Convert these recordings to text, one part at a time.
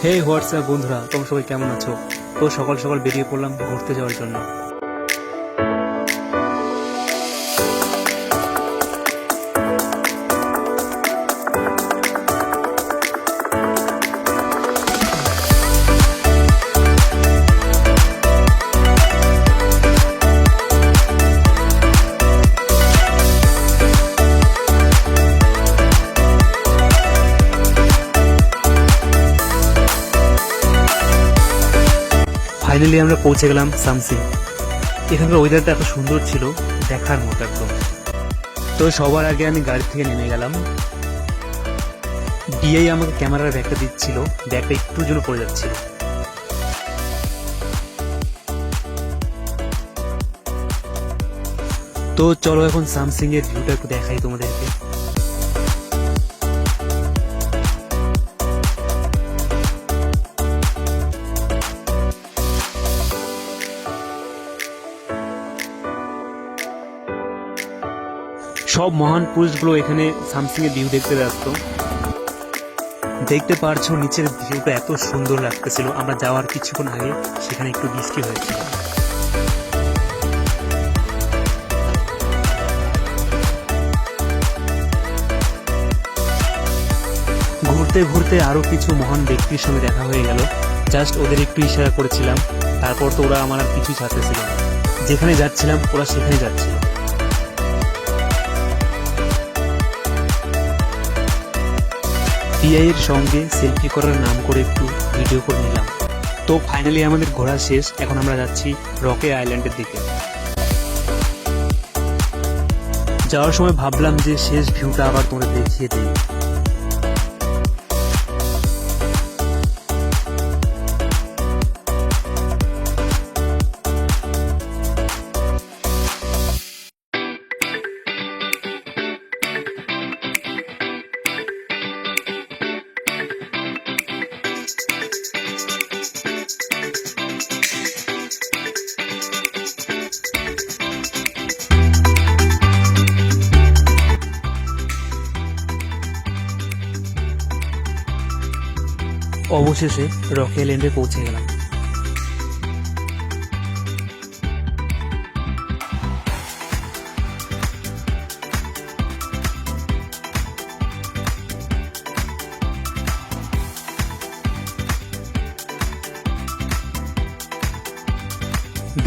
হে WhatsApp বন্ধুরা, তোমরা সবাই কেমন আছো? তো সকাল সকাল বেরিয়ে পড়লাম ঘুরতে যাওয়ার জন্য। ফাইনালি আমরা পৌঁছে গেলাম সামসিং। এখানকার ওয়েদারটা এত সুন্দর ছিল, দেখার মতো একদম। তো সবার আগে আমি গাড়ি থেকে নেমে গেলাম। ডিআই আমাকে ক্যামেরার ব্যাগটা দিচ্ছিল, ব্যাগটা একটু জন্য পড়ে যাচ্ছিল। তো চলো এখন সামসিং এর ভিউটা একটু দেখাই তোমাদেরকে। সব মহান পুরুষগুলো এখানে সামসিং এর ভিউ দেখতে ব্যস্ত। দেখতে পারছো নিচের ভিউটা এত সুন্দর লাগতেছিল। আমরা যাওয়ার কিছুক্ষণ আগে সেখানে একটু বৃষ্টি হয়েছিল। ঘুরতে ঘুরতে আরো কিছু মহান ব্যক্তির সঙ্গে দেখা হয়ে গেল। জাস্ট ওদের একটু ইশারা করেছিলাম, তারপর তো ওরা আমার আর কিছুই ছাড়তেছিল না। যেখানে যাচ্ছিলাম ওরা সেখানে যাচ্ছিল। ডিআই এর সঙ্গে সেলফি করার নাম করে একটু ভিডিও করে নিলাম। তো ফাইনালি আমাদের ঘোরা শেষ। এখন আমরা যাচ্ছি রকে আইল্যান্ডের দিকে। যাওয়ার সময় ভাবলাম যে শেষ ভিউটা আবার তোমাদের দেখিয়ে দিই। অবশেষে রক আইল্যান্ডে পৌঁছে গেলাম।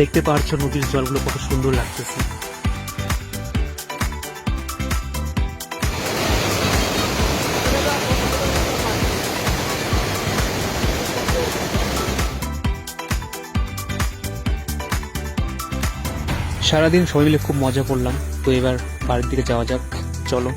দেখতে পারছো নদীর জলগুলো কত সুন্দর লাগতেছে। সারাদিন সবাই মিলে খুব মজা করলাম। তো এবার বাড়ির দিকে যাওয়া যাক, চলো।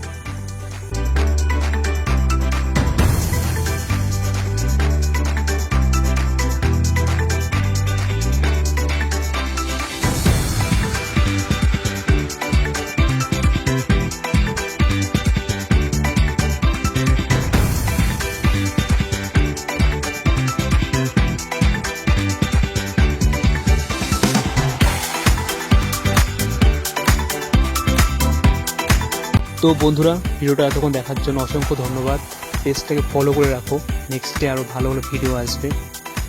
তো বন্ধুরা, ভিডিওটা এতক্ষণ দেখার জন্য অসংখ্য ধন্যবাদ। পেজটাকে ফলো করে রাখো, নেক্সটে আরও ভালো ভালো ভিডিও আসবে,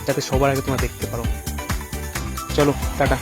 যাতে সবার আগে তোমরা দেখতে পারো। চলো, টাটা।